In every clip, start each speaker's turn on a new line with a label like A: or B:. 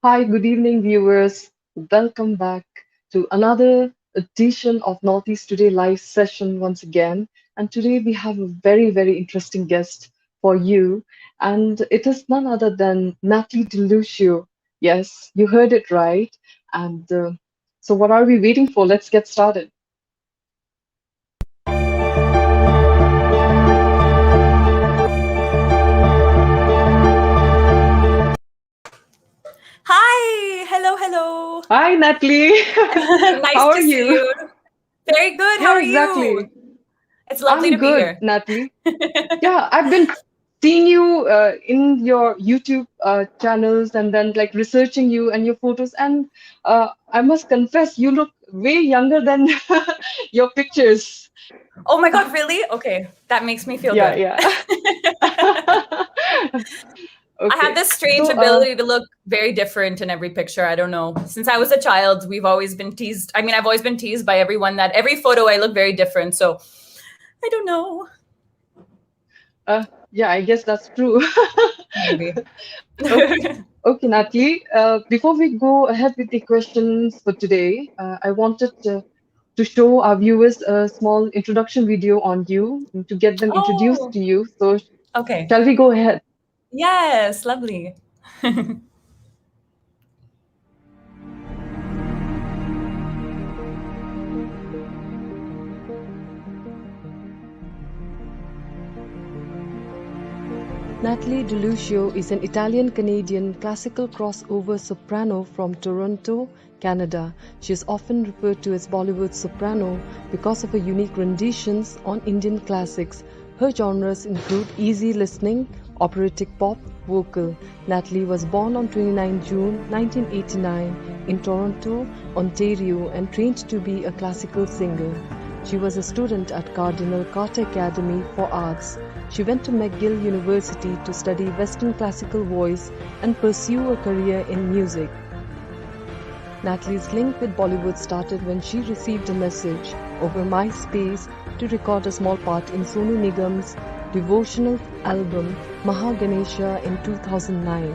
A: Hi, good evening, viewers. Welcome back to another edition of Northeast Today live session once again. And today we have a very interesting guest for you. And it is none other than Natalie Di Luccio. Yes, you heard it right. And so, what are we waiting for? Let's get started.
B: Hi, hello.
A: Hi, Natalie.
B: Nice
A: How are
B: to see
A: you?
B: you. Very good. How
A: Yeah,
B: are you?
A: exactly.
B: It's lovely
A: I'm
B: to be
A: good,
B: here.
A: Natalie. Yeah, I've been seeing you in your YouTube channels and then like researching you and your photos. And I must confess, you look way younger than your pictures.
B: Oh my God, really? Okay, that makes me feel
A: Yeah,
B: good.
A: yeah.
B: I have
A: Okay.
B: this strange
A: So,
B: ability to look very different in every picture. I don't know. Since I was a child, we've always been teased. I mean, I've always been teased by everyone that every photo I look very different. So I don't know.
A: yeah, I guess that's true.
B: Maybe.
A: Okay. Okay, Natalie. Before we go ahead with the questions for today, I wanted to show our viewers a small introduction video on you to get them introduced
B: Oh,
A: to you. So,
B: okay.
A: shall we go ahead?
B: Yes, lovely.
A: Natalie Di Luccio is an Italian-Canadian classical crossover soprano from Toronto, Canada. She is often referred to as Bollywood soprano because of her unique renditions on Indian classics. Her genres include easy listening, operatic pop, vocal. Natalie was born on 29 June 1989 in Toronto, Ontario, and trained to be a classical singer. She was a student at Cardinal Carter Academy for Arts. She went to McGill University to study Western classical voice and pursue a career in music. Natalie's link with Bollywood started when she received a message over MySpace to record a small part in Sonu Nigam's devotional album Mahaganesha in 2009.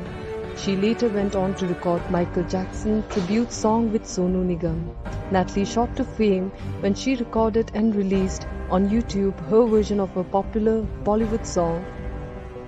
A: She later went on to record Michael Jackson tribute song with Sonu Nigam. Natalie shot to fame when she recorded and released on YouTube her version of a popular Bollywood song,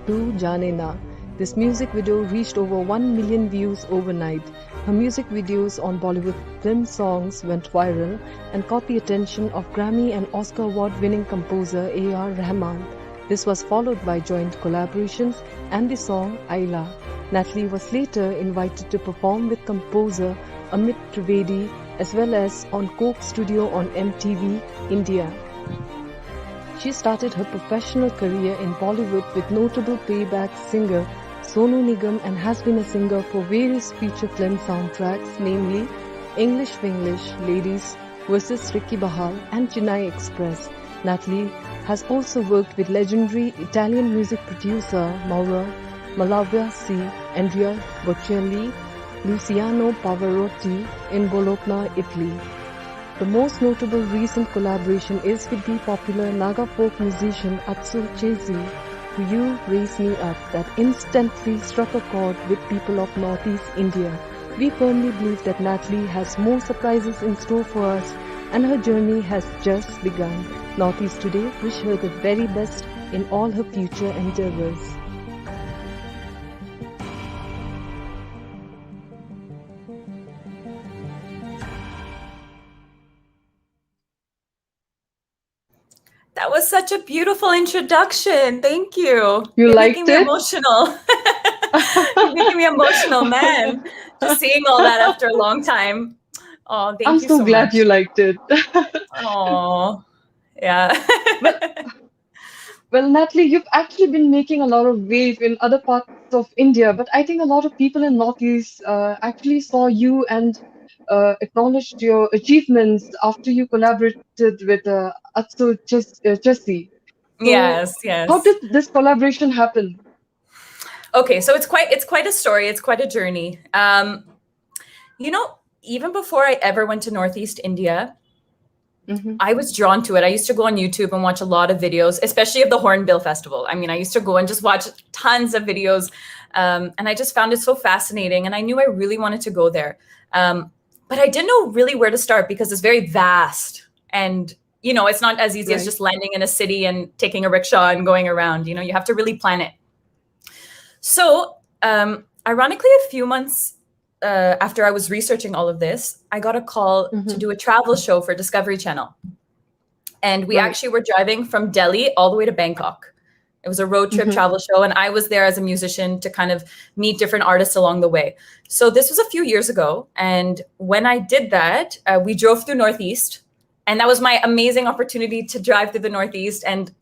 A: Tu Jaane Na. This music video reached over 1 million views overnight. Her music videos on Bollywood film songs went viral and caught the attention of Grammy and Oscar award-winning composer A.R. Rahman. This was followed by joint collaborations and the song Aila. Natalie was later invited to perform with composer Amit Trivedi as well as on Coke Studio on MTV India. She started her professional career in Bollywood with notable playback singer Sonu Nigam and has been a singer for various feature film soundtracks, namely English Vinglish, Ladies vs. Ricky Bahl and Chennai Express. Natalie has also worked with legendary Italian music producer Mauro Malavasi, Andrea Bocelli, Luciano Pavarotti in Bologna, Italy. The most notable recent collaboration is with the popular Naga folk musician Atso Chasie, who You Raise Me Up, that instantly struck a chord with people of Northeast India. We firmly believe that Natalie has more surprises in store for us and her journey has just begun. Northeast Today wish her the very best in all her future endeavors.
B: That was such a beautiful introduction. Thank you.
A: You
B: You're making
A: liked
B: me
A: it?
B: emotional. You're making me emotional, man. Just seeing all that after a long time. Oh,
A: I'm
B: thank you
A: so
B: so
A: glad you
B: much.
A: liked it.
B: Oh, yeah.
A: Well, well, Natalie, you've actually been making a lot of waves in other parts of India, but I think a lot of people in Northeast actually saw you and acknowledged your achievements after you collaborated with Chasie. So,
B: Yes,
A: how
B: yes.
A: did this collaboration happen?
B: Okay, so it's quite a story. It's quite a journey. You know, even before I ever went to Northeast India,
A: Hmm.
B: I was drawn to it. I used to go on YouTube and watch a lot of videos, especially of the Hornbill Festival. I mean, I used to go and just watch tons of videos And I just found it so fascinating. And I knew I really wanted to go there. But I didn't know really where to start because it's very vast. And, it's not as easy as just landing in a city and taking a rickshaw and going around. You have to really plan it. So ironically, a few months after I was researching all of this, I got a call to do a travel show for Discovery Channel. And we actually were driving from Delhi all the way to Bangkok. It was a road trip travel show. And I was there as a musician to kind of meet different artists along the way. So this was a few years ago. And when I did that, we drove through Northeast. And that was my amazing opportunity to drive through the Northeast and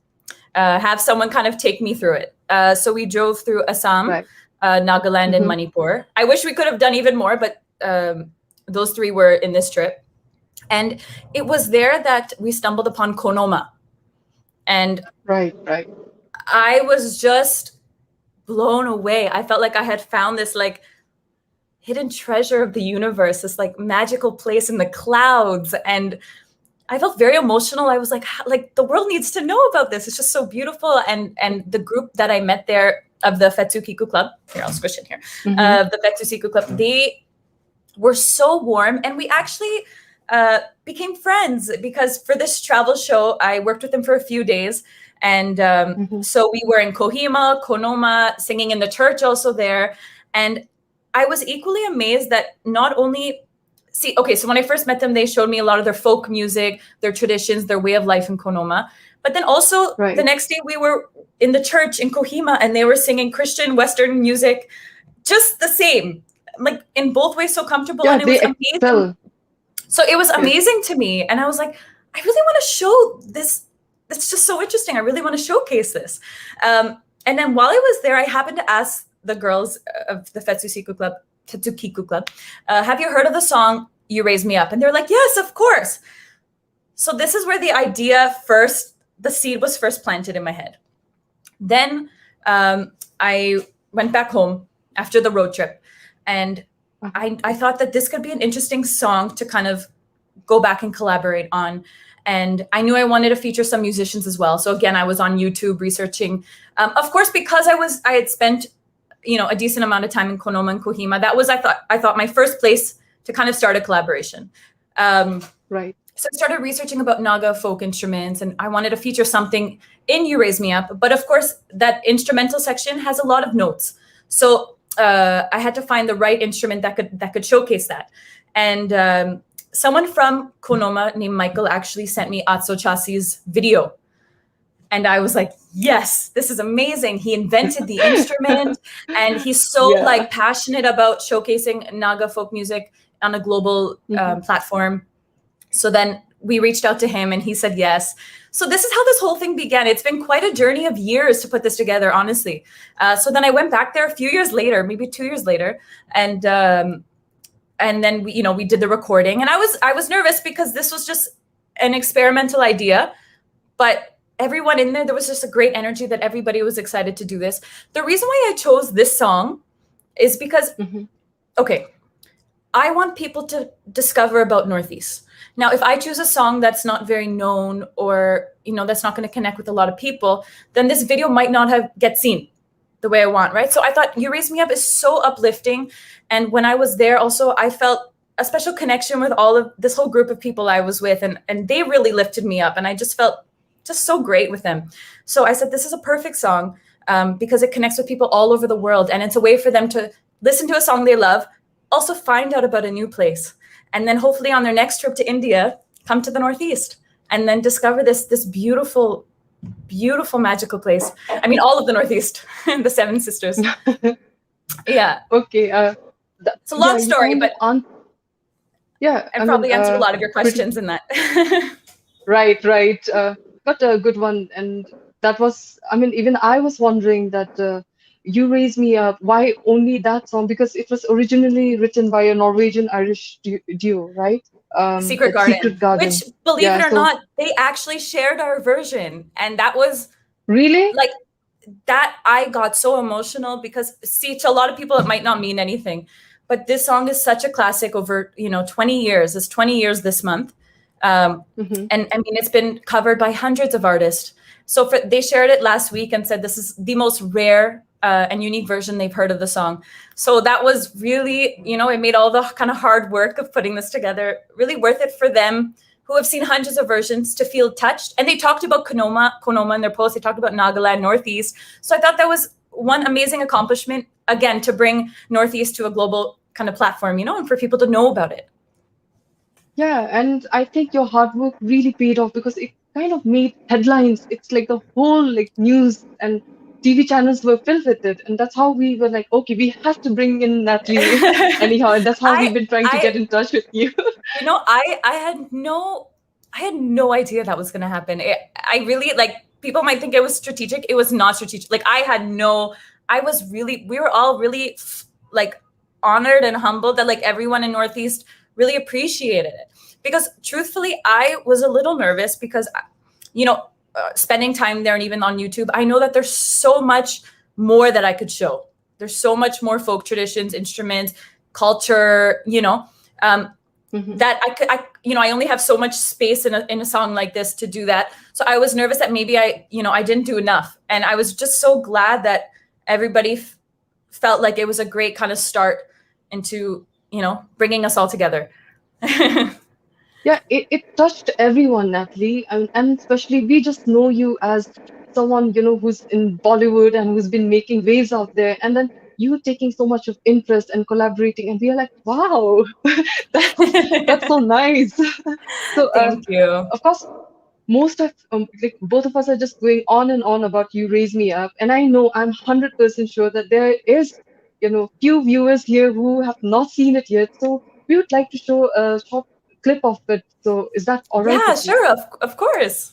B: have someone kind of take me through it. So we drove through Assam, Nagaland, and Manipur. I wish we could have done even more, but those three were in this trip. And it was there that we stumbled upon Konoma. And I was just blown away. I felt like I had found this like hidden treasure of the universe, this like magical place in the clouds. And I felt very emotional. I was like the world needs to know about this. It's just so beautiful. And the group that I met there of the Fetsu Kiku Club, here, I'll squish it here, the Fetsu Kiku Club, they were so warm. And we actually became friends because for this travel show, I worked with them for a few days. And so we were in Kohima, Konoma, singing in the church also there. And I was equally amazed that not only, so when I first met them, they showed me a lot of their folk music, their traditions, their way of life in Konoma. But then also the next day we were in the church in Kohima and they were singing Christian Western music, just the same, like in both ways, so comfortable. And it was amazing. So it was amazing to me. And I was like, I really want to show this. It's just so interesting. I really want to showcase this. And then while I was there, I happened to ask the girls of the Fetsu Kiku Club, have you heard of the song You Raise Me Up? And they're like, yes, of course. So this is where the idea the seed was first planted in my head. Then I went back home after the road trip. And I thought that this could be an interesting song to kind of go back and collaborate on. And I knew I wanted to feature some musicians as well. So again, I was on YouTube researching. Of course, because I had spent, a decent amount of time in Konoma and Kohima. That was, I thought my first place to kind of start a collaboration. So I started researching about Naga folk instruments, and I wanted to feature something in You Raise Me Up. But of course, that instrumental section has a lot of notes. So I had to find the right instrument that could showcase that. And someone from Konoma named Michael actually sent me Atso Chasie's video. And I was like, yes, this is amazing. He invented the instrument and he's so passionate about showcasing Naga folk music on a global platform. So then we reached out to him and he said yes. So this is how this whole thing began. It's been quite a journey of years to put this together, honestly. So then I went back there a few years later, maybe 2 years later. And then we did the recording, and I was nervous because this was just an experimental idea, but everyone in there was just a great energy that everybody was excited to do this. The reason why I chose this song is because, I want people to discover about Northeast. Now, if I choose a song that's not very known or, that's not going to connect with a lot of people, then this video might not get seen the way I want, right? So I thought You Raise Me Up is so uplifting. And when I was there also, I felt a special connection with all of this whole group of people I was with. And they really lifted me up. And I just felt just so great with them. So I said, this is a perfect song because it connects with people all over the world. And it's a way for them to listen to a song they love, also find out about a new place. And then hopefully on their next trip to India, come to the Northeast and then discover this beautiful, beautiful, magical place. I mean, all of the Northeast, the Seven Sisters. Yeah.
A: Okay.
B: It's a long story, but I probably answered a lot of your questions in that.
A: Right. But a good one. And that was, even I was wondering that You Raise Me Up, why only that song? Because it was originally written by a Norwegian-Irish duo, right?
B: Secret Garden, which, believe it or not, they actually shared our version. And that was
A: really
B: like that. I got so emotional because, see, to a lot of people, it might not mean anything, but this song is such a classic over, 20 years. It's 20 years this month. And I mean, it's been covered by hundreds of artists. So they shared it last week and said, this is the most rare and unique version they've heard of the song. So that was really, it made all the kind of hard work of putting this together really worth it for them who have seen hundreds of versions to feel touched. And they talked about Konoma in their post. They talked about Nagaland, Northeast. So I thought that was one amazing accomplishment, again, to bring Northeast to a global kind of platform, and for people to know about it.
A: Yeah, and I think your hard work really paid off because it kind of made headlines. It's like the whole news and TV channels were filled with it, and that's how we were like, okay, we have to bring in Natalie anyhow, and that's how we've been trying to get in touch with you.
B: I had no idea that was going to happen. I really people might think it was strategic. It was not strategic. We were all really honored and humbled that everyone in Northeast really appreciated it, because truthfully, I was a little nervous because, spending time there and even on YouTube, I know that there's so much more that I could show. There's so much more folk traditions, instruments, culture, that I only have so much space in a song like this to do that. So I was nervous that maybe I didn't do enough. And I was just so glad that everybody felt like it was a great kind of start into, bringing us all together.
A: Yeah, it touched everyone, Natalie. And especially we just know you as someone, who's in Bollywood and who's been making waves out there. And then you taking so much of interest and collaborating. And we are like, wow, that's so nice. So
B: Thank you.
A: Of course, most of both of us are just going on and on about You Raise Me Up. And I know I'm 100% sure that there is, few viewers here who have not seen it yet. So we would like to show a short clip of it. So is that all right?
B: Yeah, sure. Of course.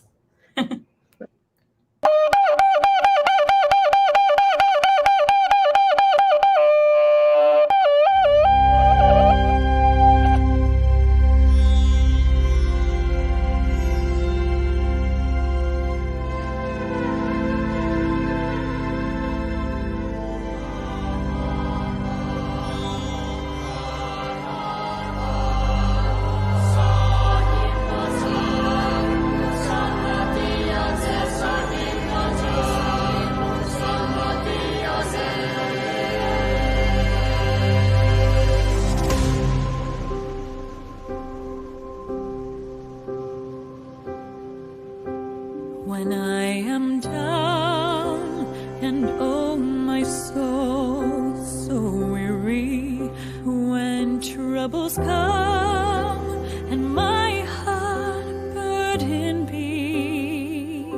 C: When I am down and oh my soul so weary, when troubles come and my heart burden be,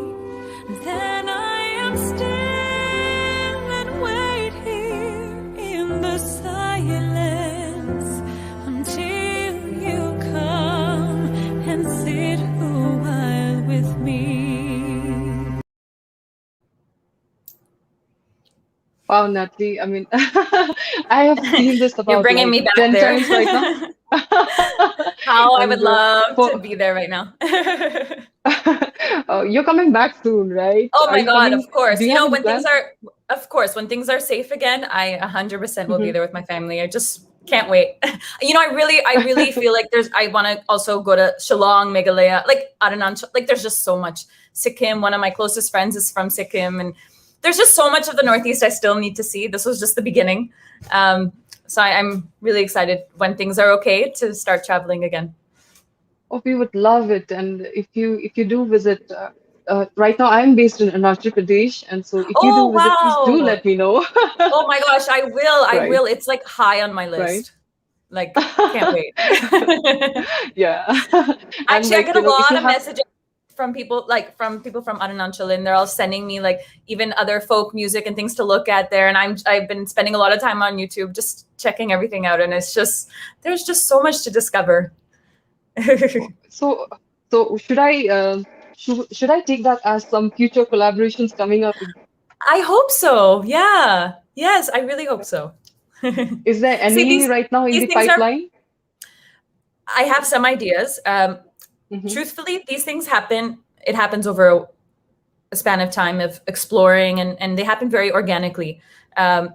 C: then I am still and wait here in the silence until you come and sit a while with me.
A: Wow, Natalie. I mean, I have seen this about
B: You're bringing me back
A: 10
B: there.
A: times right now.
B: How I would love to be there right now.
A: Oh, you're coming back soon, right?
B: Oh my God, of course.
A: Do you have any
B: when
A: plans?
B: when things are safe again, I 100% will be there with my family. I just can't wait. I really feel like I want to also go to Shillong, Meghalaya, Arunachal. There's just so much. Sikkim, one of my closest friends is from Sikkim, and there's just so much of the Northeast I still need to see. This was just the beginning. So I'm really excited when things are okay to start traveling again.
A: Oh, we would love it. And if you do visit, right now I'm based in Arunachal Pradesh, and so if you do visit, please do let me know.
B: Oh my gosh, I will. I
A: Right.
B: will. It's high on my list. Can't wait.
A: Yeah.
B: Actually, I get a
A: if
B: lot
A: you
B: of
A: have-
B: messages from people from Arunachal, and they're all sending me even other folk music and things to look at there. And I've been spending a lot of time on YouTube just checking everything out, and there's just so much to discover.
A: So should I should I take that as some future collaborations coming up?
B: I hope so. Yeah. Yes, I really hope so.
A: Is there any right now in the pipeline?
B: I have some ideas. Truthfully, these things happen. It happens over a span of time of exploring, and they happen very organically. Because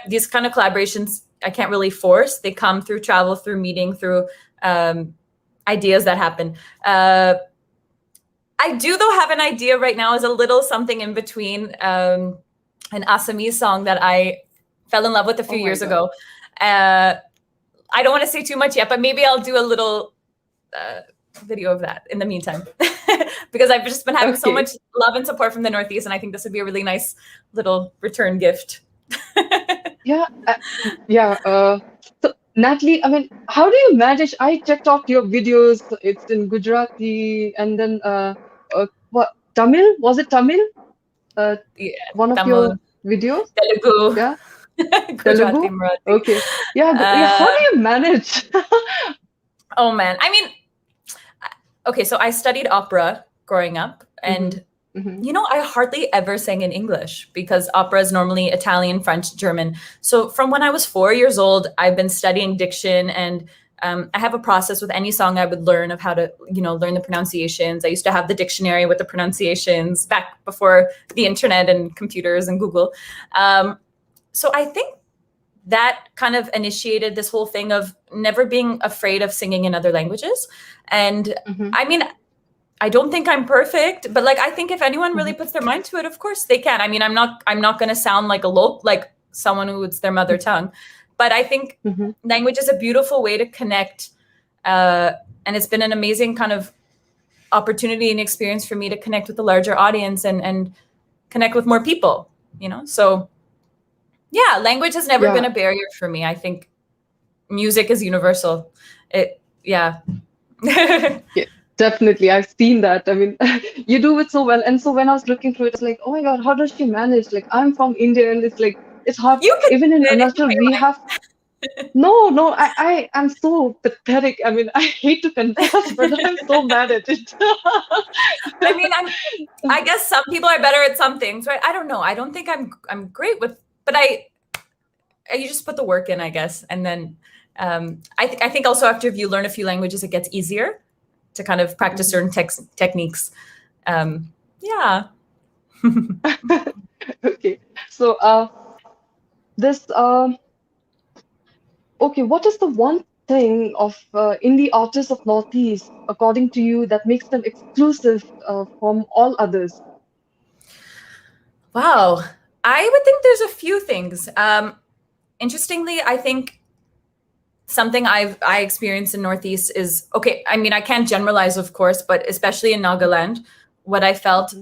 B: these kind of collaborations, I can't really force. They come through travel, through meeting, through ideas that happen. I do, though, have an idea right now, is a little something in between an Assamese song that I fell in love with a few years ago. I don't want to say too much yet, but maybe I'll do a little video of that in the meantime, because I've just been having so much love and support from the Northeast, and I think this would be a really nice little return gift.
A: So Natalie, I mean, how do you manage? I checked out your videos. It's in Gujarati, and then what Tamil? Was it Tamil? One of
B: Tamil,
A: your videos.
B: Telugu.
A: Yeah.
B: Gujarati,
A: Telugu? Okay. How do you manage?
B: Oh man, I mean, okay, so I studied opera growing up, and you know, I hardly ever sang in English because opera is normally Italian, French, German. So from when I was 4 years old, I've been studying diction, and I have a process with any song I would learn of how to, you know, learn the pronunciations. I used to have the dictionary with the pronunciations back before the internet and computers and Google. So I think that kind of initiated this whole thing of never being afraid of singing in other languages. And I mean, I don't think I'm perfect, but like, I think if anyone really puts their mind to it, of course they can. I mean, I'm not going to sound like like someone who it's their mother tongue, but I think language is a beautiful way to connect. And it's been an amazing kind of opportunity and experience for me to connect with a larger audience and connect with more people, you know? So yeah, language has never been a barrier for me. I think music is universal. Yeah,
A: definitely. I've seen that. I mean, you do it so well. And so when I was looking through it, it's like, oh my God, how does she manage? Like, I'm from India, and it's like, it's hard. Even in Arunachal, we have. No, I am so pathetic. I mean, I hate to confess, but I'm so bad at it.
B: I mean, I guess some people are better at some things, right? I don't know. I don't think I'm great with, but you just put the work in, I guess. And then I think also after you learn a few languages, it gets easier to kind of practice certain techniques. Yeah.
A: Okay. So what is the one thing of indie artists of Northeast, according to you, that makes them exclusive from all others?
B: Wow. I would think there's a few things. Interestingly, I think something I experienced in Northeast is, okay, I mean, I can't generalize, of course, but especially in Nagaland, what I felt,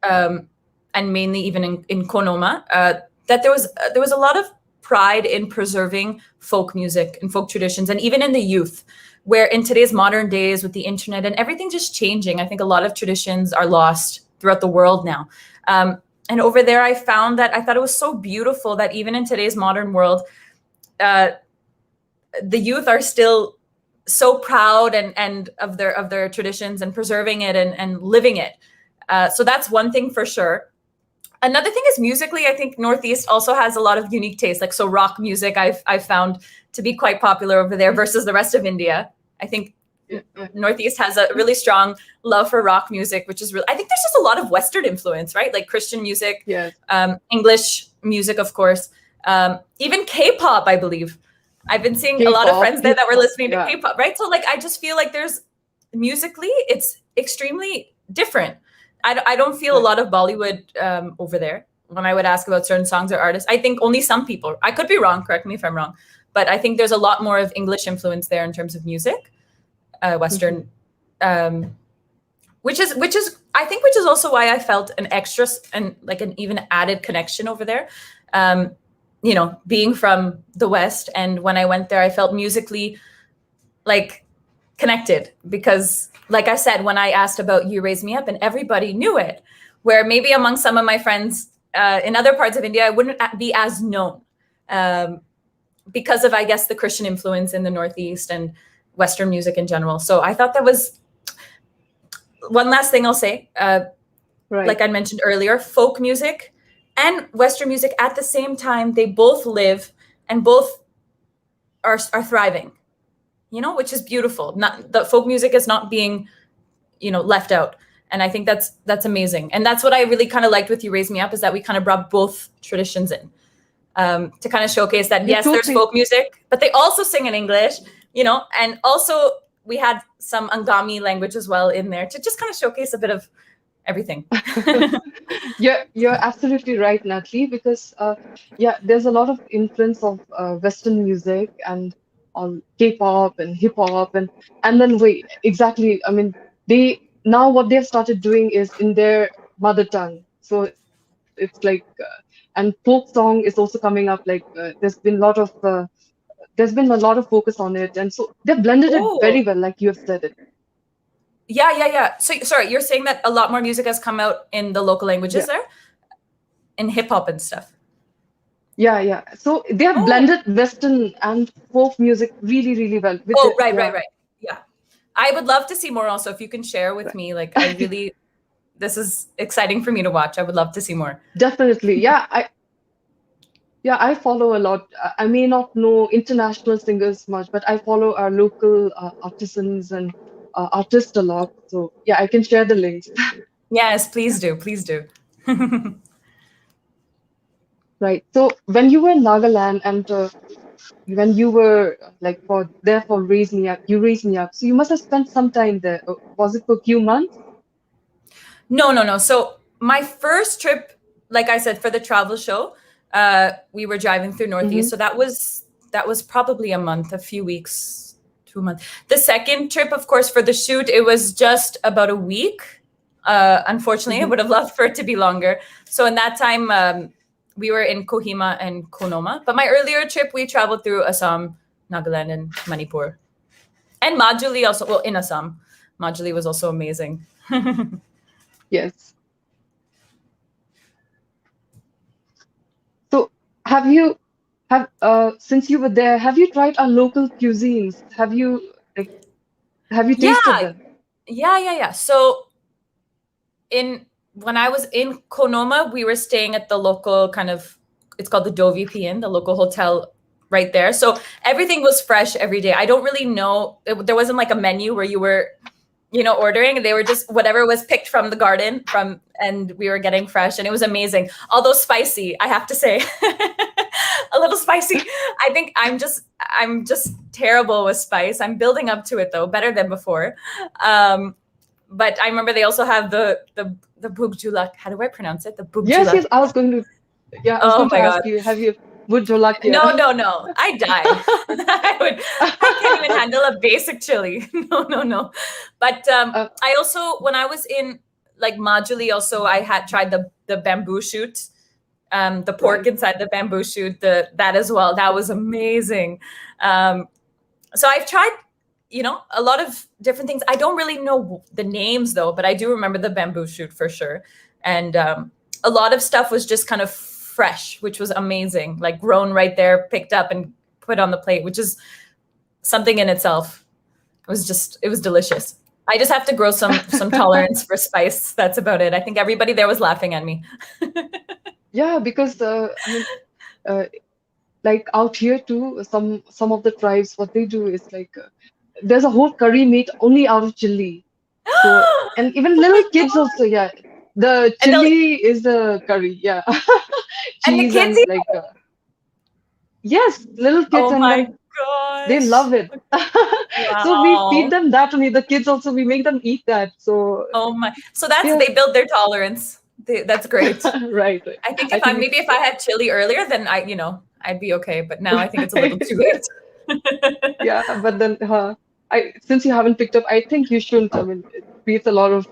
B: and mainly even in Konoma, that there was a lot of pride in preserving folk music and folk traditions, and even in the youth, where in today's modern days with the internet and everything just changing, I think a lot of traditions are lost throughout the world now. And over there, I found that I thought it was so beautiful that even in today's modern world, the youth are still so proud and of their traditions and preserving it and living it. So that's one thing for sure. Another thing is musically, I think Northeast also has a lot of unique tastes. Like, so rock music I've found to be quite popular over there versus the rest of India. I think Northeast has a really strong love for rock music, which is really, I think there's just a lot of Western influence, right? Like Christian music, English music, of course, even K-pop, I believe. I've been seeing a lot of friends there that were listening to K-pop, right? So like, I just feel like there's musically, it's extremely different. I don't feel a lot of Bollywood over there. When I would ask about certain songs or artists, I think only some people, I could be wrong, correct me if I'm wrong, but I think there's a lot more of English influence there in terms of music. Western, which is also why I felt an extra and like an even added connection over there. You know, being from the West, and when I went there, I felt musically like connected because, like I said, when I asked about You Raise Me Up, and everybody knew it, where maybe among some of my friends in other parts of India, I wouldn't be as known because of, I guess, the Christian influence in the Northeast and Western music in general. So I thought that was one last thing I'll say. Like I mentioned earlier, folk music and Western music at the same time, they both live and both are thriving, you know, which is beautiful. Not the folk music is not being, you know, left out. And I think that's amazing. And that's what I really kind of liked with You Raise Me Up, is that we kind of brought both traditions in to kind of showcase that, yes, there's folk music, but they also sing in English, you know, and also we had some Angami language as well in there to just kind of showcase a bit of everything.
A: You're absolutely right, Natalie, because there's a lot of influence of Western music and on K-pop and hip hop and then wait, exactly. I mean, they now what they've started doing is in their mother tongue. So it's like and folk song is also coming up. Like there's been a lot of focus on it, and so they've blended it very
B: Oh,
A: well, like you have said it.
B: yeah. So sorry, you're saying that a lot more music has come out in the local languages
A: Yeah.
B: there, in hip hop and stuff.
A: Yeah. So they have blended Western and folk music really, really well. With
B: Oh,
A: the,
B: right. Yeah. I would love to see more also. If you can share with me, like this is exciting for me to watch. I would love to see more.
A: Definitely. I follow a lot. I may not know international singers much, but I follow our local artisans and artists a lot. So yeah, I can share the links.
B: Yes, please do. Please do.
A: Right. So when you were in Nagaland and when you were like for you raised me up. So you must have spent some time there. Was it for a few months?
B: No. So my first trip, like I said, for the travel show, we were driving through Northeast. So that was probably a month, a few weeks, 2 months. The second trip, of course, for the shoot, it was just about a week. Unfortunately, I would have loved for it to be longer. So in that time, we were in Kohima and Konoma. But my earlier trip, we traveled through Assam, Nagaland, and Manipur. And Majuli also, well, in Assam. Majuli was also amazing.
A: Yes. So since you were there, have you tried our local cuisines? Have you tasted them?
B: Yeah. So when I was in Konoma, we were staying at the local it's called the Dovi Inn, the local hotel right there. So everything was fresh every day. I don't really know. There wasn't like a menu where you were, ordering. They were just whatever was picked from the garden and we were getting fresh, and it was amazing. Although spicy, I have to say, a little spicy. I think I'm just terrible with spice. I'm building up to it though, better than before. But I remember they also have the bugjulak. How do I pronounce it? The bugjulak.
A: Yes. I was going to ask you. Have you bugjulak?
B: No. I die. I can't even handle a basic chili. No. But I also, when I was in like Majuli, also I had tried the bamboo shoot, the pork inside the bamboo shoot, that as well. That was amazing. So I've tried, a lot of different things. I don't really know the names though, but I do remember the bamboo shoot for sure. And a lot of stuff was just kind of fresh, which was amazing, like grown right there, picked up and put on the plate, which is something in itself. It was delicious. I just have to grow some tolerance for spice. That's about it. I think everybody there was laughing at me.
A: Yeah, because like out here too, some of the tribes, what they do is like there's a whole curry made only out of chili. So and even little kids also, yeah. The chili is the curry, yeah.
B: And the
A: Cheese
B: kids
A: and like yes, little kids and then
B: gosh.
A: they love it. So we
B: Wow.
A: feed them that only. The kids also, we make them eat that. So
B: Oh my! So they build their tolerance. That's great.
A: right.
B: I think if I had chili earlier, then I'd be okay. But now I think it's a little too late.
A: Yeah, but then since you haven't picked up, I think you shouldn't. I mean, it creates a lot of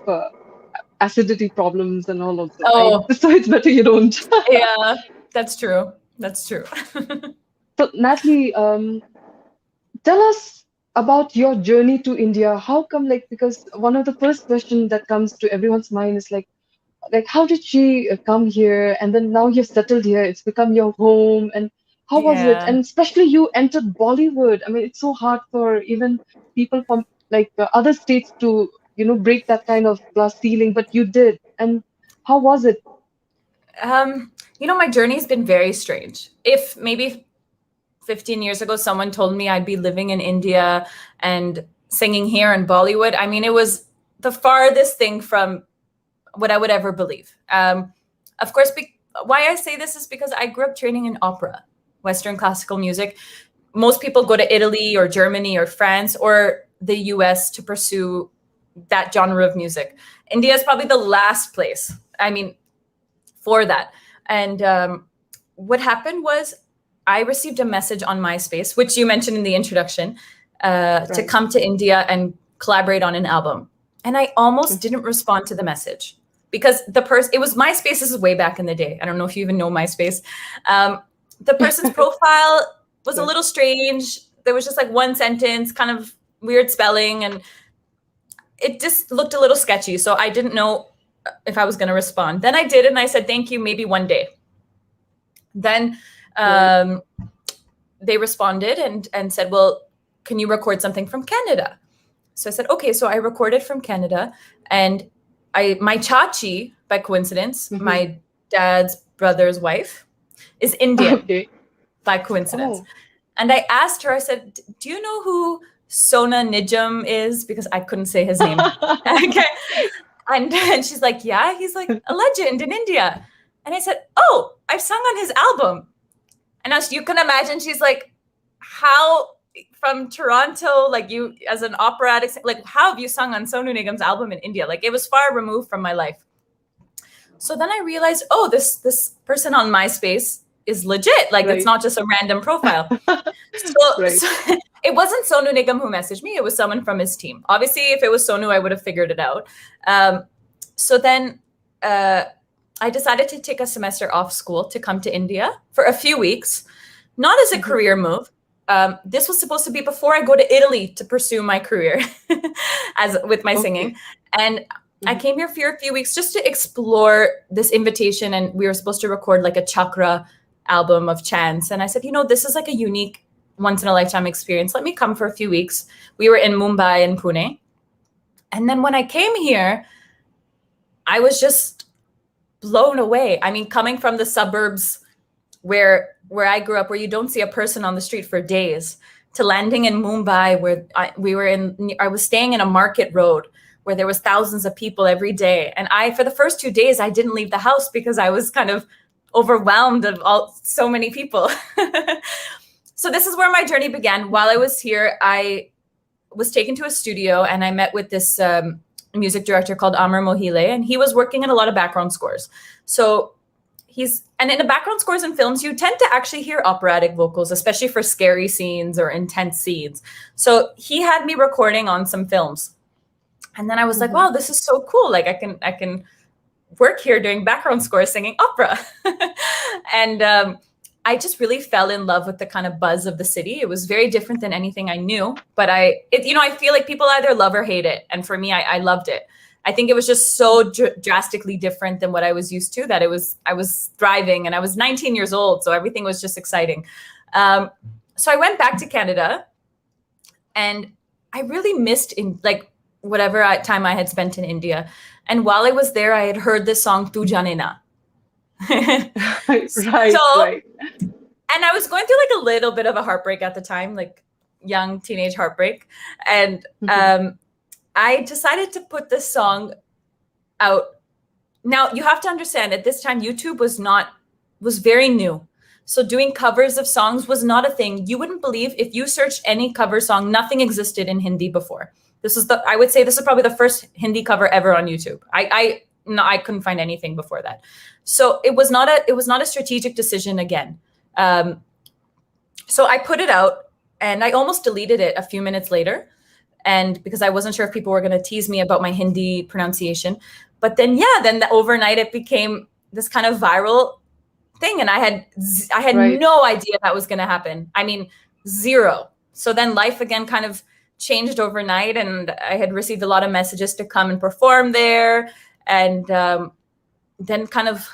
A: acidity problems and all of that.
B: Oh.
A: So it's better you don't.
B: Yeah, that's true.
A: So Natalie, tell us about your journey to India. How come, because one of the first questions that comes to everyone's mind is like how did she come here, and then now you've settled here, it's become your home, and how was it? And especially you entered Bollywood. I mean, it's so hard for even people from other states to break that kind of glass ceiling, but you did. And how was it?
B: My journey's been very strange. If maybe 15 years ago someone told me I'd be living in India and singing here in Bollywood, I mean, it was the farthest thing from what I would ever believe. Of course, why I say this is because I grew up training in opera, Western classical music. Most people go to Italy or Germany or France or the US to pursue that genre of music. India is probably the last place, I mean, for that. And what happened was I received a message on MySpace, which you mentioned in the introduction, to come to India and collaborate on an album. And I almost didn't respond to the message because it was MySpace. This is way back in the day. I don't know if you even know MySpace. The person's profile was a little strange. There was just like one sentence, kind of weird spelling, and it just looked a little sketchy. So I didn't know if I was going to respond. Then I did, and I said, thank you, maybe one day. Then they responded and said, well, can you record something from Canada? So I said, okay. So I recorded from Canada, and my chachi, by coincidence, my dad's brother's wife, is Indian by coincidence. Oh. And I asked her, I said, do you know who Sonu Nigam is? Because I couldn't say his name. Okay. And she's like, yeah, he's like a legend in India. And I said, oh, I've sung on his album. And as you can imagine, she's like, how from Toronto, like you as an operatic, like how have you sung on Sonu Nigam's album in India? Like it was far removed from my life. So then I realized, oh, this person on MySpace is legit. Like it's not just a random profile. So it wasn't Sonu Nigam who messaged me. It was someone from his team. Obviously, if it was Sonu, I would have figured it out. So then I decided to take a semester off school to come to India for a few weeks, not as a career move. This was supposed to be before I go to Italy to pursue my career with my singing. And I came here for a few weeks just to explore this invitation. And we were supposed to record like a chakra album of chants. And I said, this is like a unique once in a lifetime experience. Let me come for a few weeks. We were in Mumbai and Pune. And then when I came here, I was just blown away. I mean, coming from the suburbs where I grew up, where you don't see a person on the street for days, to landing in Mumbai, where I was staying in a market road where there was thousands of people every day. And for the first 2 days, I didn't leave the house because I was kind of overwhelmed of so many people. So this is where my journey began. While I was here, I was taken to a studio and I met with this music director called Amar Mohile, and he was working in a lot of background scores. So and in the background scores in films, you tend to actually hear operatic vocals, especially for scary scenes or intense scenes. So he had me recording on some films. And then I was like, wow, this is so cool. Like I can work here doing background scores, singing opera. And I just really fell in love with the kind of buzz of the city. It was very different than anything I knew, but I feel like people either love or hate it. And for me, I loved it. I think it was just so drastically different than what I was used to that I was thriving, and I was 19 years old. So everything was just exciting. So I went back to Canada, and I really missed whatever time I had spent in India. And while I was there, I had heard this song, Tu Jaane Na. Right. And I was going through like a little bit of a heartbreak at the time, like young teenage heartbreak. And I decided to put this song out. Now you have to understand, at this time, YouTube was very new. So doing covers of songs was not a thing. You wouldn't believe, if you searched any cover song, nothing existed in Hindi before. I would say this is probably the first Hindi cover ever on YouTube. I couldn't find anything before that. So it was not a strategic decision again. So I put it out, and I almost deleted it a few minutes later. And because I wasn't sure if people were going to tease me about my Hindi pronunciation. But then overnight it became this kind of viral thing. And I had no idea that was going to happen. I mean, zero. So then life again kind of changed overnight, and I had received a lot of messages to come and perform there. And then kind of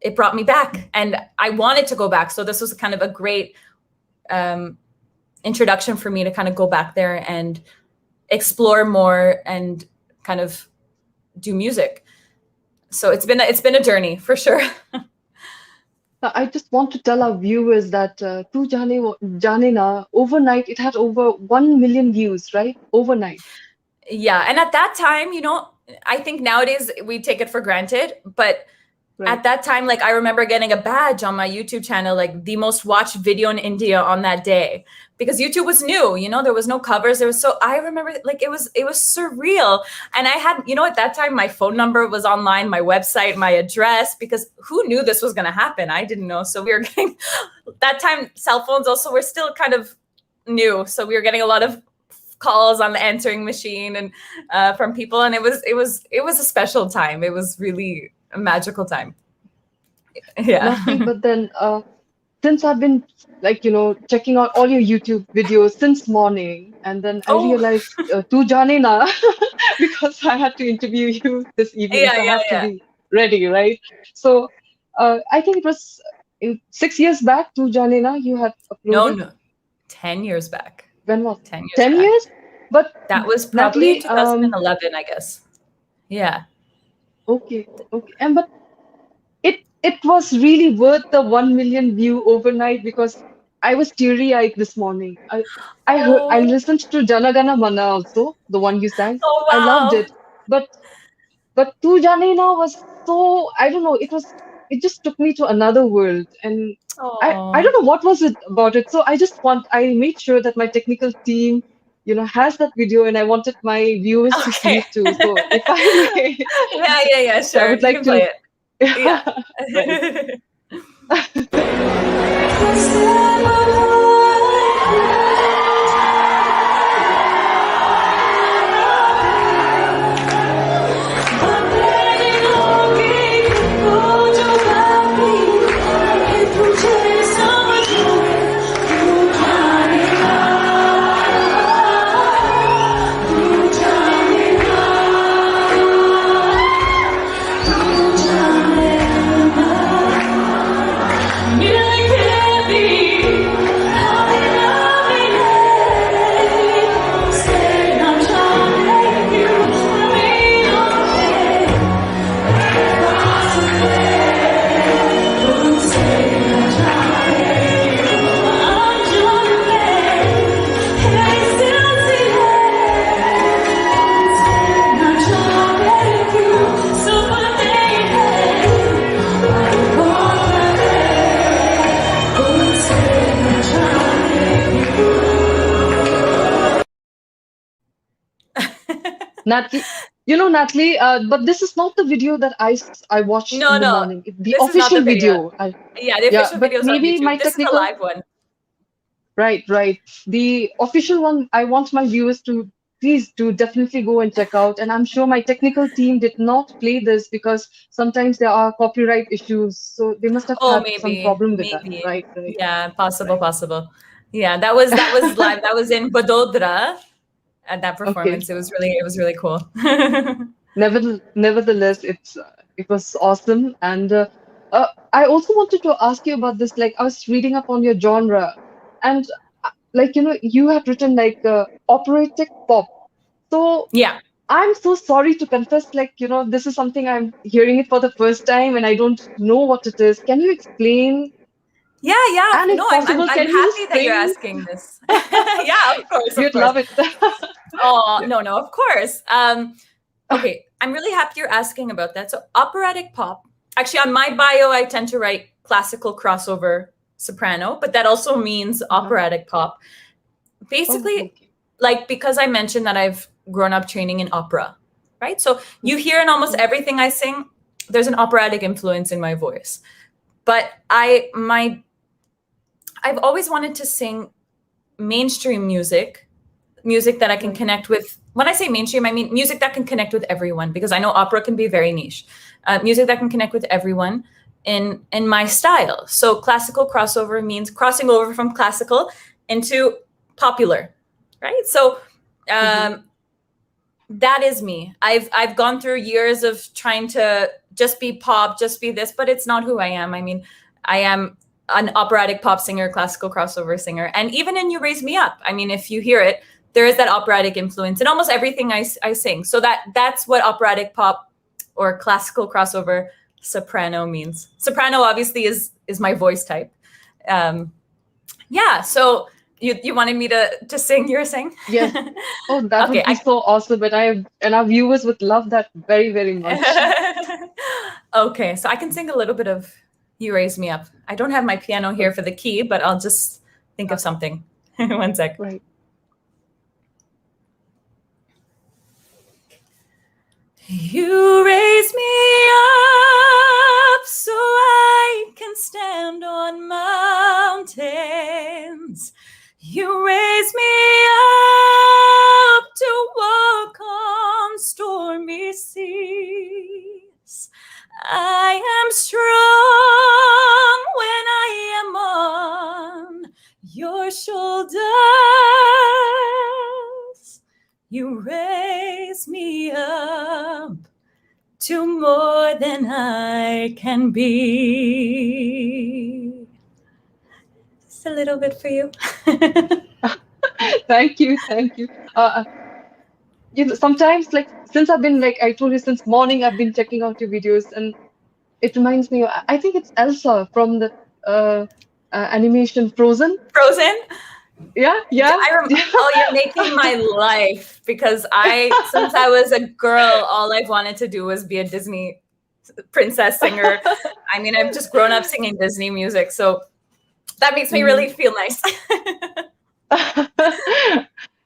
B: it brought me back, and I wanted to go back. So this was kind of a great introduction for me to kind of go back there and explore more and kind of do music. So it's been a journey for sure.
A: I just want to tell our viewers that Tu Jaane Na, overnight, it had over 1 million views, right? Overnight.
B: Yeah. And at that time, I think nowadays we take it for granted, but at that time, like I remember getting a badge on my YouTube channel, like the most watched video in India on that day, because YouTube was new, there was no covers. I remember like it was surreal. And I had, at that time, my phone number was online, my website, my address, because who knew this was going to happen? I didn't know. So we were getting, that time, cell phones also were still kind of new. So we were getting a lot of calls on the answering machine and from people. And it was a special time. It was really a magical time. Yeah.
A: Nothing, but then since I've been checking out all your YouTube videos since morning, and then I realized Tu Jaane Na because I had to interview you this evening. So I have to be ready, right? So I think it was 6 years back, Tu Jaane Na, you had uploaded.
B: No, 10 years back.
A: When was
B: 10 years?
A: 10
B: back.
A: years? But
B: that was probably 2011, I guess. Yeah.
A: Okay. And but it was really worth the 1 million view overnight, because I was teary-eyed this morning. I listened to Jana Gana Mana also, the one you sang.
B: Oh, wow.
A: I loved it. But Tu Jaane Na was so, I don't know, it just took me to another world. And I don't know what was it about it. So I made sure that my technical team, has that video, and I wanted my viewers to see it too. So if I may,
B: yeah, sure.
A: I would like to
B: play it. Yeah.
A: Natalie, but this is not the video that I watched in the morning. The
B: this
A: official
B: is not the video. The official video is on
A: maybe
B: YouTube. This is the live one.
A: Right. The official one, I want my viewers to please do definitely go and check out. And I'm sure my technical team did not play this because sometimes there are copyright issues. So they must have had some problem with that. Right.
B: Yeah, possible. Yeah, that was live. That was in Vadodara. At that performance, it was really cool.
A: Nevertheless, it was awesome. And I also wanted to ask you about this. Like, I was reading up on your genre, and you have written operatic pop. So
B: yeah,
A: I'm so sorry to confess. This is something I'm hearing it for the first time, and I don't know what it is. Can you explain?
B: Yeah.
A: And
B: no, I'm happy that you're asking this. Yeah, of course.
A: You'd love it.
B: Oh, no, of course. Okay, I'm really happy you're asking about that. So operatic pop, actually on my bio, I tend to write classical crossover soprano, but that also means operatic pop. Basically, because I mentioned that I've grown up training in opera, right? So you hear in almost everything I sing, there's an operatic influence in my voice. But I've always wanted to sing mainstream music that I can connect with. When I say mainstream, I mean music that can connect with everyone, because I know opera can be very niche. Music that can connect with everyone in my style. So classical crossover means crossing over from classical into popular, right? So that is me. I've gone through years of trying to just be pop, just be this, but it's not who I am. I mean, I am an operatic pop singer, classical crossover singer. And even in You Raise Me Up, I mean, if you hear it, there is that operatic influence in almost everything I sing. So that's what operatic pop or classical crossover soprano means. Soprano obviously is my voice type. So you wanted me to sing, you were saying?
A: Yes. Oh, that would be so awesome. And our viewers would love that very, very much.
B: Okay, so I can sing a little bit of You Raise Me Up. I don't have my piano here for the key, but I'll just think of something. One sec.
A: Right.
B: You raise me up so I can stand on mountains. You raise me up to walk on stormy seas. I am strong when I am on your shoulders. You raise me up to more than I can be. Just a little bit for you.
A: Thank you. Sometimes, like, since I've been, like I told you, since morning, I've been checking out your videos, and it reminds me. I think it's Elsa from the animation Frozen.
B: Frozen?
A: Yeah.
B: Oh, you're making my life, because since I was a girl, all I've wanted to do was be a Disney princess singer. I mean, I've just grown up singing Disney music, so that makes me really feel nice.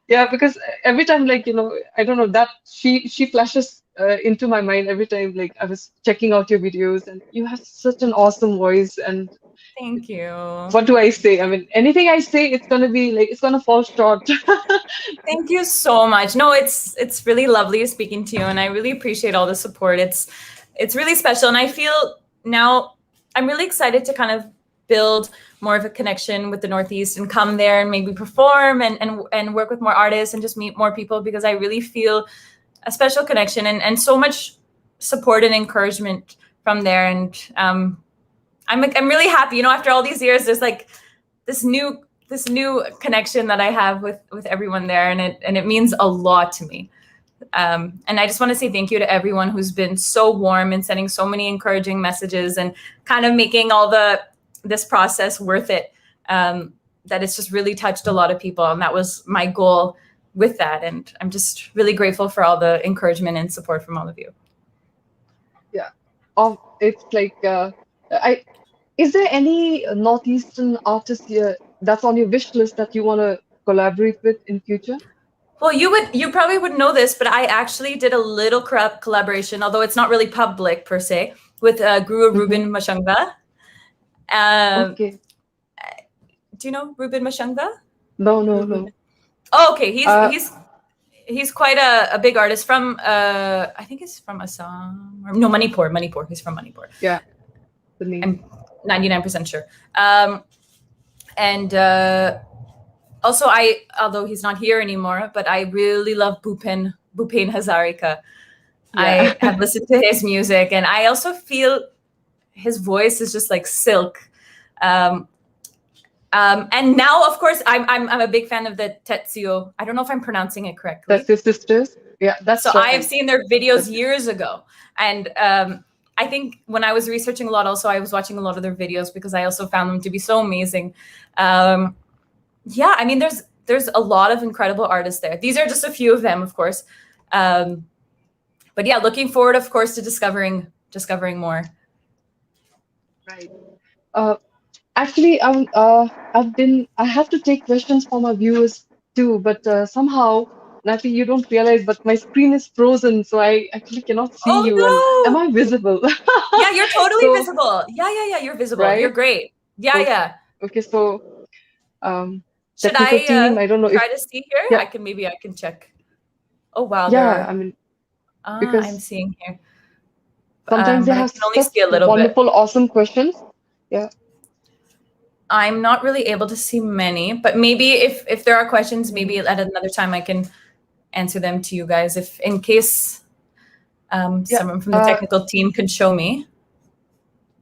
A: Yeah, because every time, like, I don't know, that she flashes into my mind every time, like, I was checking out your videos, and you have such an awesome voice. And
B: Thank you.
A: what do I say? I mean, anything I say, it's gonna be like, it's gonna fall short.
B: Thank you so much. No, it's really lovely speaking to you, and I really appreciate all the support. It's really special, and I feel now I'm really excited to kind of build more of a connection with the Northeast and come there and maybe perform and work with more artists and just meet more people, because I really feel a special connection and so much support and encouragement from there. And I'm really happy, after all these years, there's like this new connection that I have with everyone there, and it means a lot to me. And I just want to say thank you to everyone who's been so warm and sending so many encouraging messages and kind of making all this process worth it. That it's just really touched a lot of people, and that was my goal with that. And I'm just really grateful for all the encouragement and support from all of you.
A: Yeah. It's like, is there any Northeastern artist here that's on your wish list that you want to collaborate with in future?
B: Well, you probably wouldn't know this, but I actually did a little collaboration, although it's not really public per se, with Guru Ruben Mashangva.
A: Okay.
B: Do you know Ruben Mashangva?
A: No.
B: Oh, okay. He's quite a big artist from I think he's from Assam or no, Manipur. He's from Manipur.
A: Yeah.
B: I'm 99% sure. And also although he's not here anymore, but I really love Bhupen Hazarika. Yeah. I have listened to his music, and I also feel his voice is just like silk. And now, of course, I'm a big fan of the Tetsio. I don't know if I'm pronouncing it correctly.
A: That's his sisters. Yeah, that's
B: so. I have seen their videos years ago, and I think when I was researching a lot, also I was watching a lot of their videos because I also found them to be so amazing. Yeah, I mean, there's a lot of incredible artists there. These are just a few of them, of course. But yeah, looking forward, of course, to discovering more.
A: Right. Actually, I have to take questions from our viewers too, but somehow, Natalie, you don't realize, but my screen is frozen, so I actually cannot see you.
B: No.
A: And am I visible?
B: Yeah, you're totally visible. Yeah, you're visible. Right? You're great. Yeah.
A: Okay, so
B: should I
A: team, I don't know
B: try to see here? Yeah. I can check. Oh wow.
A: Yeah, I mean, because
B: I'm seeing here.
A: Sometimes they have such wonderful, awesome questions. Yeah.
B: I'm not really able to see many, but maybe if there are questions, maybe at another time I can answer them to you guys. If in case someone from the technical team can show me.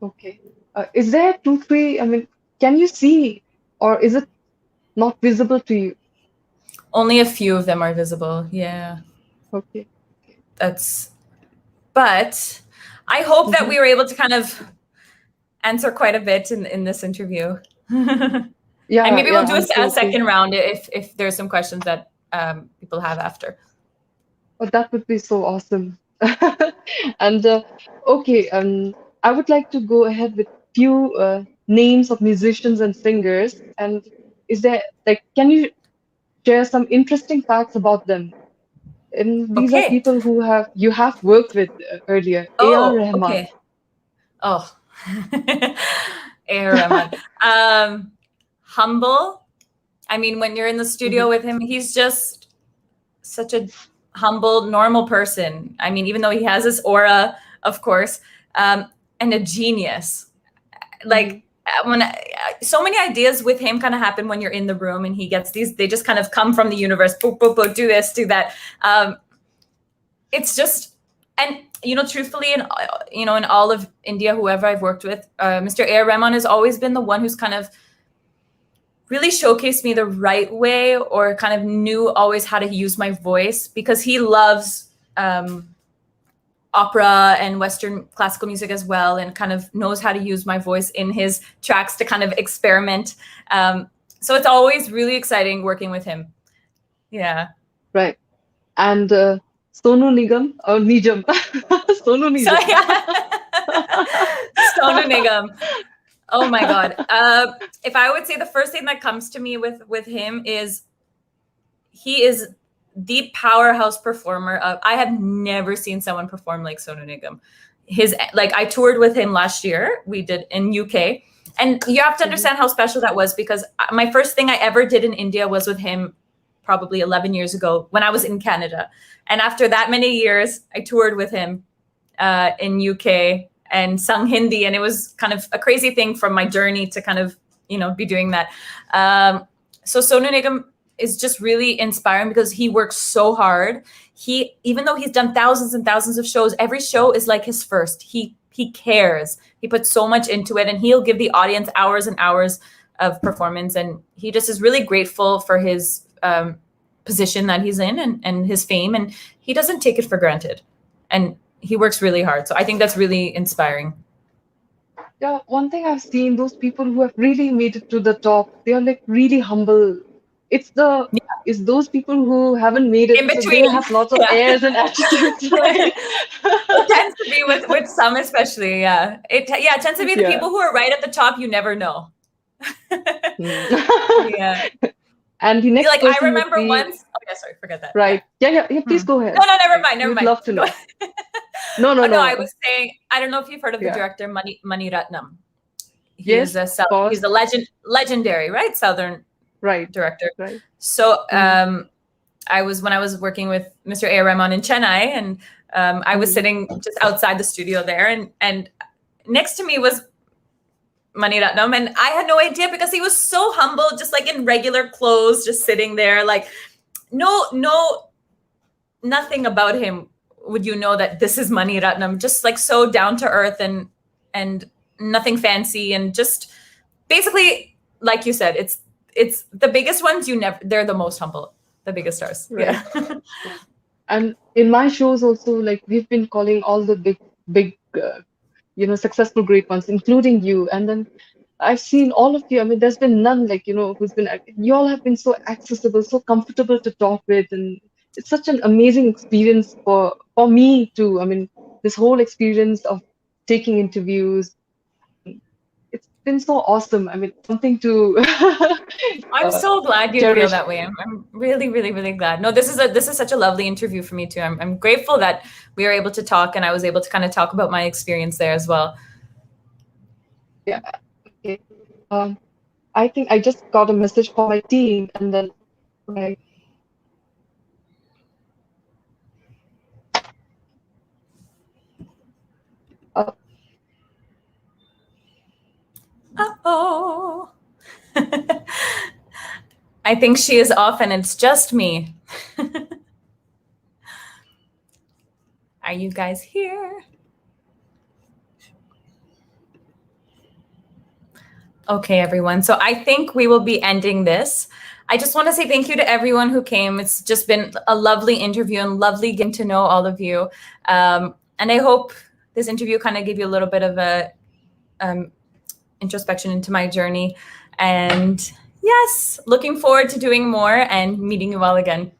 A: Okay. Is there 2-3? I mean, can you see, or is it not visible to you?
B: Only a few of them are visible. Yeah.
A: Okay.
B: But I hope that we were able to kind of answer quite a bit in this interview.
A: Yeah,
B: and maybe we'll do a second round if there's some questions that people have after.
A: Oh, that would be so awesome. And okay, I would like to go ahead with few names of musicians and singers. And is there like, can you share some interesting facts about them? And these are
B: Okay.
A: people who you have worked with earlier. A.R.
B: Oh,
A: Rahman.
B: okay. Oh, A.R. Rahman. Humble. I mean, when you're in the studio with him, he's just such a humble, normal person. I mean, even though he has this aura, of course, and a genius. Like so many ideas with him kind of happen when you're in the room, and he gets these. They just kind of come from the universe. Boop, boop, boop, do this, do that. It's just, and truthfully, in all of India, whoever I've worked with, Mr. A.R. Rahman has always been the one who's kind of really showcased me the right way, or kind of knew always how to use my voice, because he loves opera and Western classical music as well, and kind of knows how to use my voice in his tracks to kind of experiment. So it's always really exciting working with him. Yeah.
A: Right. And Sonu Nigam or Nijam. Sonu Nigam.
B: So, yeah. Sonu Nigam. Oh my God. If I would say the first thing that comes to me with him is he is the powerhouse performer I have never seen someone perform like Sonu Nigam. I toured with him last year. We did in UK. And you have to understand how special that was, because my first thing I ever did in India was with him probably 11 years ago when I was in Canada. And after that many years, I toured with him in UK and sung Hindi. And it was kind of a crazy thing from my journey to kind of, be doing that. So Sonu Nigam is just really inspiring because he works so hard. Even though he's done thousands and thousands of shows, every show is like his first. He cares. He puts so much into it, and he'll give the audience hours and hours of performance. And he just is really grateful for his position that he's in and his fame, and he doesn't take it for granted. And he works really hard. So I think that's really inspiring.
A: Yeah, one thing I've seen, those people who have really made it to the top, they are like really humble. It's those people who haven't made it,
B: in between.
A: So they have lots of airs and attitudes. Right?
B: It tends to be with some, especially. Yeah, it tends to be the people who are right at the top. You never know. Yeah.
A: And the next
B: I remember once. Oh yeah, sorry, forget that.
A: Right. Yeah. Please go ahead.
B: No, never mind.
A: We'd love to know. No.
B: I was saying, I don't know if you've heard of the director Mani Ratnam. He's a legendary, right? Southern director. Right. So when I was working with Mr. A.R. Rahman in Chennai, and I was sitting just outside the studio there, and next to me was Mani Ratnam, and I had no idea because he was so humble, just like in regular clothes, just sitting there, like nothing about him would that this is Mani Ratnam, just like so down to earth and nothing fancy, and just basically, like you said, it's the biggest ones they're the most humble, the biggest stars. Right. Yeah.
A: And in my shows also, like we've been calling all the big successful great ones, including you. And then I've seen all of you. I mean, there's been none you all have been so accessible, so comfortable to talk with, and it's such an amazing experience for me too. I mean, this whole experience of taking interviews, it's been so awesome. I mean, something to
B: I'm so glad you feel that way. I'm really, really, really glad. No, this is such a lovely interview for me too. I'm grateful that we were able to talk, and I was able to kind of talk about my experience there as well.
A: Yeah. Okay. I think I just got a message from my team, and then right.
B: Uh-oh. I think she is off, and it's just me. Are you guys here? Okay, everyone. So I think we will be ending this. I just want to say thank you to everyone who came. It's just been a lovely interview and lovely getting to know all of you. And I hope this interview kind of gave you a little bit of a introspection into my journey. And yes, looking forward to doing more and meeting you all again.